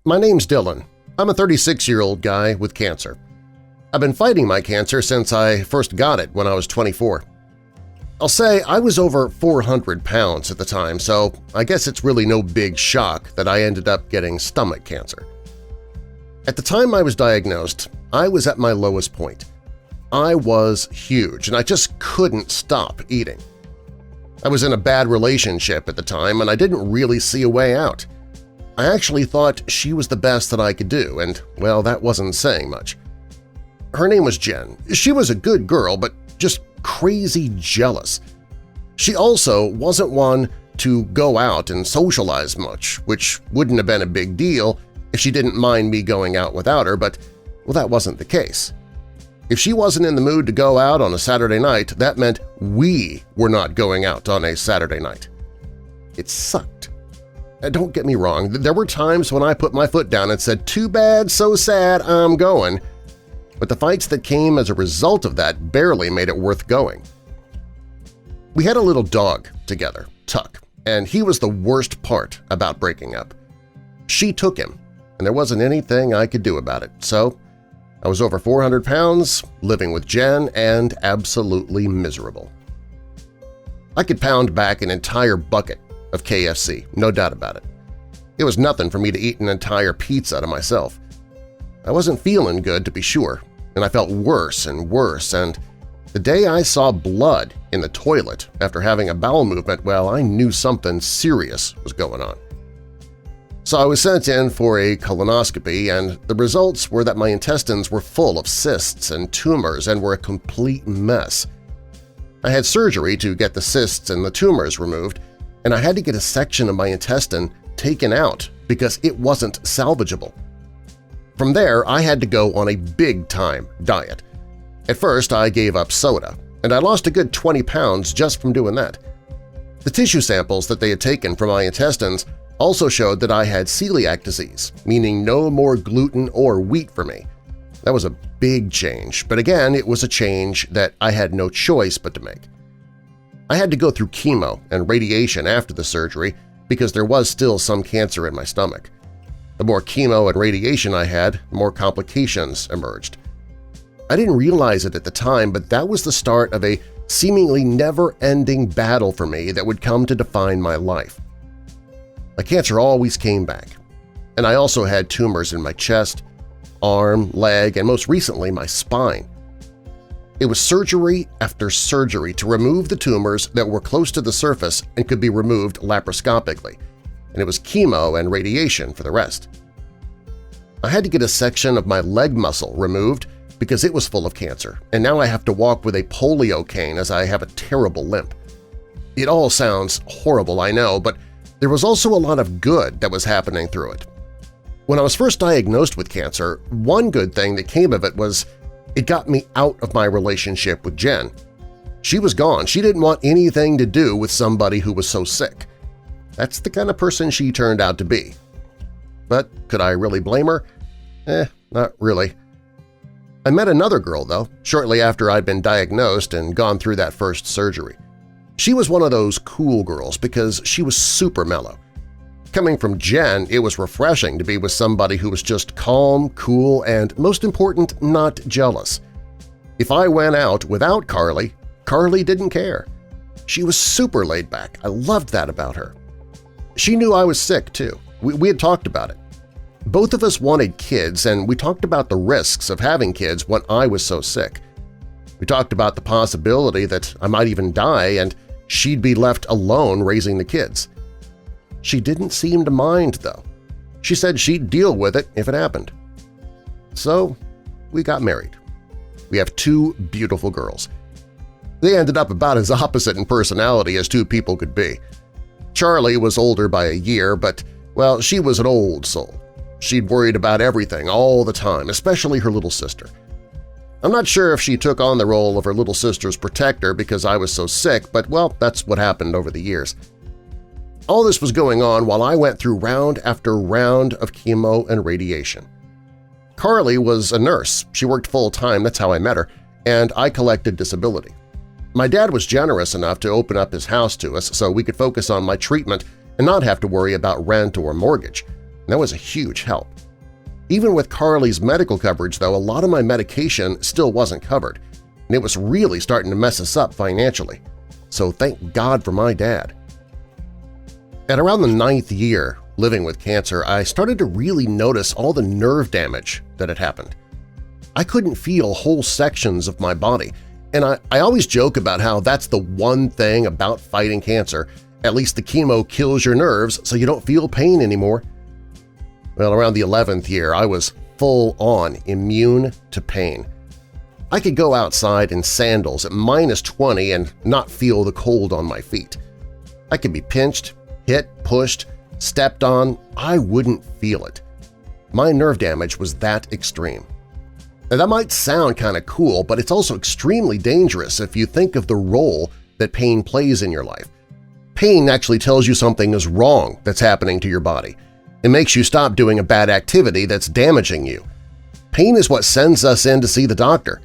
My name's Dylan. I'm a 36-year-old guy with cancer. I've been fighting my cancer since I first got it when I was 24. I'll say I was over 400 pounds at the time, so I guess it's really no big shock that I ended up getting stomach cancer. At the time I was diagnosed, I was at my lowest point. I was huge, and I just couldn't stop eating. I was in a bad relationship at the time, and I didn't really see a way out. I actually thought she was the best that I could do, and, well, that wasn't saying much. Her name was Jen. She was a good girl, but just crazy jealous. She also wasn't one to go out and socialize much, which wouldn't have been a big deal if she didn't mind me going out without her, but, well, that wasn't the case. If she wasn't in the mood to go out on a Saturday night, that meant we were not going out on a Saturday night. It sucked. Don't get me wrong, there were times when I put my foot down and said, "Too bad, so sad, I'm going," but the fights that came as a result of that barely made it worth going. We had a little dog together, Tuck, and he was the worst part about breaking up. She took him, and there wasn't anything I could do about it, so I was over 400 pounds, living with Jen, and absolutely miserable. I could pound back an entire bucket of KFC, no doubt about it. It was nothing for me to eat an entire pizza to myself. I wasn't feeling good, to be sure, and I felt worse and worse, and the day I saw blood in the toilet after having a bowel movement, well, I knew something serious was going on. So I was sent in for a colonoscopy, and the results were that my intestines were full of cysts and tumors and were a complete mess. I had surgery to get the cysts and the tumors removed, and I had to get a section of my intestine taken out because it wasn't salvageable. From there, I had to go on a big-time diet. At first, I gave up soda, and I lost a good 20 pounds just from doing that. The tissue samples that they had taken from my intestines also showed that I had celiac disease, meaning no more gluten or wheat for me. That was a big change, but again, it was a change that I had no choice but to make. I had to go through chemo and radiation after the surgery because there was still some cancer in my stomach. The more chemo and radiation I had, the more complications emerged. I didn't realize it at the time, but that was the start of a seemingly never-ending battle for me that would come to define my life. My cancer always came back, and I also had tumors in my chest, arm, leg, and most recently my spine. It was surgery after surgery to remove the tumors that were close to the surface and could be removed laparoscopically, and it was chemo and radiation for the rest. I had to get a section of my leg muscle removed because it was full of cancer, and now I have to walk with a polio cane as I have a terrible limp. It all sounds horrible, I know, but there was also a lot of good that was happening through it. When I was first diagnosed with cancer, one good thing that came of it was it got me out of my relationship with Jen. She was gone. She didn't want anything to do with somebody who was so sick. That's the kind of person she turned out to be. But could I really blame her? Not really. I met another girl, though, shortly after I'd been diagnosed and gone through that first surgery. She was one of those cool girls because she was super mellow. Coming from Jen, it was refreshing to be with somebody who was just calm, cool, and, most important, not jealous. If I went out without Carly, Carly didn't care. She was super laid back. I loved that about her. She knew I was sick, too. We had talked about it. Both of us wanted kids, and we talked about the risks of having kids when I was so sick. We talked about the possibility that I might even die and she'd be left alone raising the kids. She didn't seem to mind, though. She said she'd deal with it if it happened. So we got married. We have two beautiful girls. They ended up about as opposite in personality as two people could be. Charlie was older by a year, but, well, she was an old soul. She'd worried about everything all the time, especially her little sister. I'm not sure if she took on the role of her little sister's protector because I was so sick, but, well, that's what happened over the years. All this was going on while I went through round after round of chemo and radiation. Carly was a nurse. She worked full-time, that's how I met her, and I collected disability. My dad was generous enough to open up his house to us so we could focus on my treatment and not have to worry about rent or mortgage. That was a huge help. Even with Carly's medical coverage, though, a lot of my medication still wasn't covered, and it was really starting to mess us up financially. So thank God for my dad. At around the 9th year living with cancer, I started to really notice all the nerve damage that had happened. I couldn't feel whole sections of my body, and I always joke about how that's the one thing about fighting cancer. At least the chemo kills your nerves so you don't feel pain anymore. Well, around the 11th year, I was full-on immune to pain. I could go outside in sandals at -20 and not feel the cold on my feet. I could be pinched, hit, pushed, stepped on. I wouldn't feel it. My nerve damage was that extreme. Now, that might sound kind of cool, but it's also extremely dangerous if you think of the role that pain plays in your life. Pain actually tells you something is wrong that's happening to your body. It makes you stop doing a bad activity that's damaging you. Pain is what sends us in to see the doctor.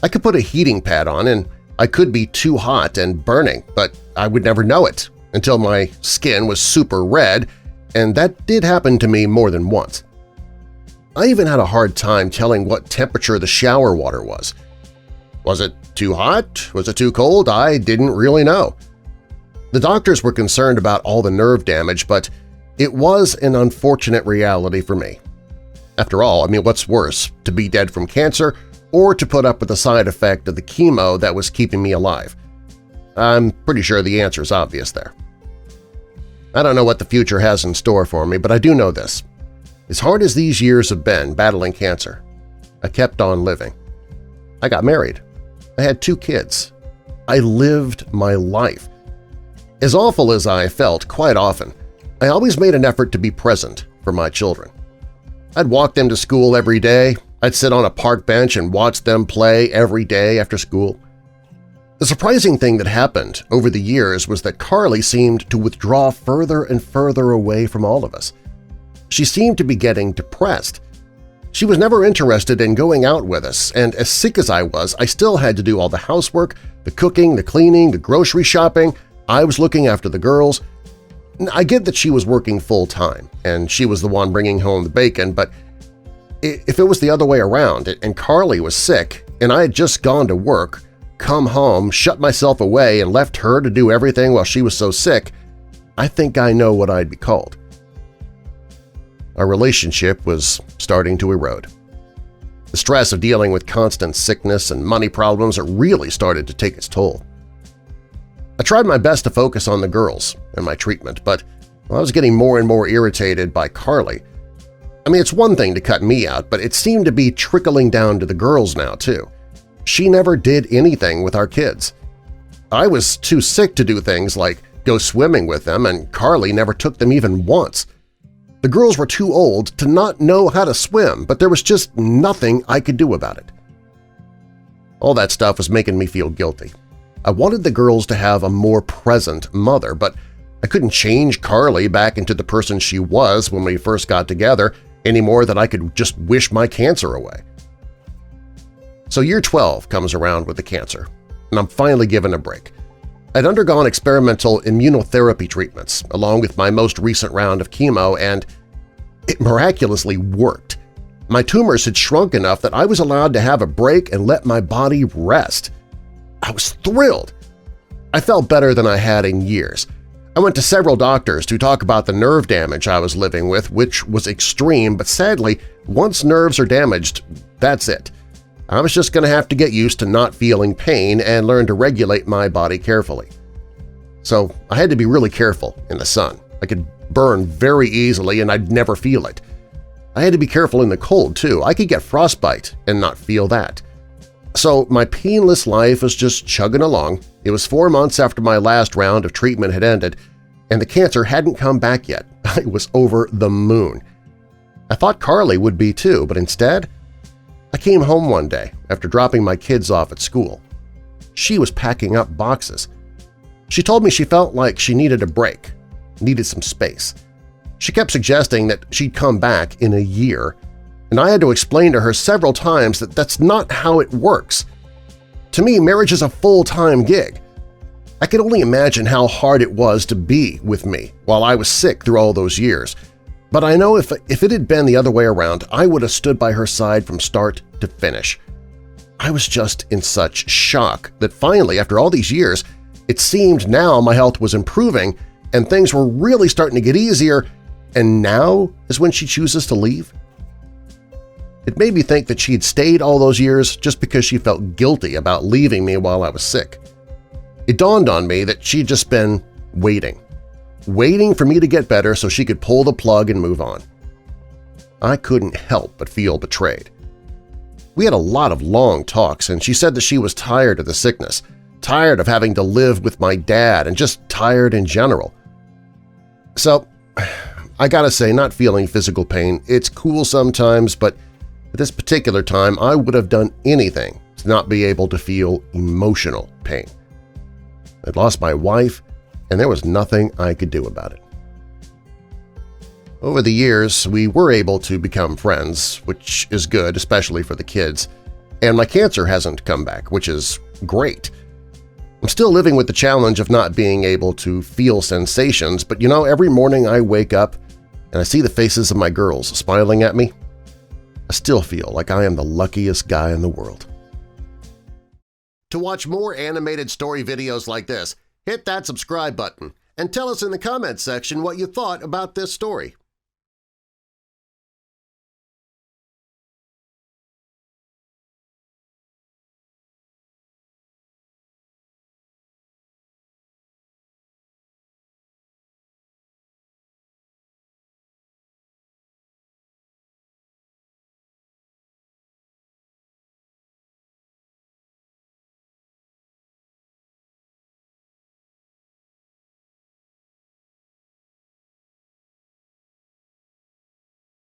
I could put a heating pad on and I could be too hot and burning, but I would never know it until my skin was super red, and that did happen to me more than once. I even had a hard time telling what temperature the shower water was. Was it too hot? Was it too cold? I didn't really know. The doctors were concerned about all the nerve damage, but it was an unfortunate reality for me. After all, what's worse, to be dead from cancer or to put up with the side effect of the chemo that was keeping me alive? I'm pretty sure the answer is obvious there. I don't know what the future has in store for me, but I do know this. As hard as these years have been battling cancer, I kept on living. I got married. I had 2 kids. I lived my life. As awful as I felt quite often, I always made an effort to be present for my children. I'd walk them to school every day. I'd sit on a park bench and watch them play every day after school. The surprising thing that happened over the years was that Carly seemed to withdraw further and further away from all of us. She seemed to be getting depressed. She was never interested in going out with us, and as sick as I was, I still had to do all the housework, the cooking, the cleaning, the grocery shopping. I was looking after the girls. I get that she was working full-time, and she was the one bringing home the bacon, but if it was the other way around and Carly was sick and I had just gone to work, come home, shut myself away, and left her to do everything while she was so sick, I think I know what I'd be called. Our relationship was starting to erode. The stress of dealing with constant sickness and money problems really started to take its toll. I tried my best to focus on the girls and my treatment, but I was getting more and more irritated by Carly. It's one thing to cut me out, but it seemed to be trickling down to the girls now, too. She never did anything with our kids. I was too sick to do things like go swimming with them, and Carly never took them even once. The girls were too old to not know how to swim, but there was just nothing I could do about it. All that stuff was making me feel guilty. I wanted the girls to have a more present mother, but I couldn't change Carly back into the person she was when we first got together any more than I could just wish my cancer away. So year 12 comes around with the cancer, and I'm finally given a break. I'd undergone experimental immunotherapy treatments along with my most recent round of chemo, and it miraculously worked. My tumors had shrunk enough that I was allowed to have a break and let my body rest. I was thrilled. I felt better than I had in years. I went to several doctors to talk about the nerve damage I was living with, which was extreme, but sadly, once nerves are damaged, that's it. I was just going to have to get used to not feeling pain and learn to regulate my body carefully. So I had to be really careful in the sun. I could burn very easily and I'd never feel it. I had to be careful in the cold, too. I could get frostbite and not feel that. So my painless life was just chugging along. It was 4 months after my last round of treatment had ended, and the cancer hadn't come back yet. I was over the moon. I thought Carly would be too, but instead, I came home one day after dropping my kids off at school. She was packing up boxes. She told me she felt like she needed a break, needed some space. She kept suggesting that she'd come back in a year, and I had to explain to her several times that that's not how it works. To me, marriage is a full-time gig. I could only imagine how hard it was to be with me while I was sick through all those years. But I know if it had been the other way around, I would have stood by her side from start to finish. I was just in such shock that finally, after all these years, it seemed now my health was improving and things were really starting to get easier, and now is when she chooses to leave? It made me think that she'd stayed all those years just because she felt guilty about leaving me while I was sick. It dawned on me that she'd just been waiting for me to get better so she could pull the plug and move on. I couldn't help but feel betrayed. We had a lot of long talks, and she said that she was tired of the sickness, tired of having to live with my dad, and just tired in general. So, I gotta say, not feeling physical pain, it's cool sometimes, but at this particular time I would have done anything to not be able to feel emotional pain. I'd lost my wife, and there was nothing I could do about it. Over the years, we were able to become friends, which is good, especially for the kids, and my cancer hasn't come back, which is great. I'm still living with the challenge of not being able to feel sensations, but every morning I wake up and I see the faces of my girls smiling at me. I still feel like I am the luckiest guy in the world. To watch more animated story videos like this, hit that subscribe button and tell us in the comments section what you thought about this story.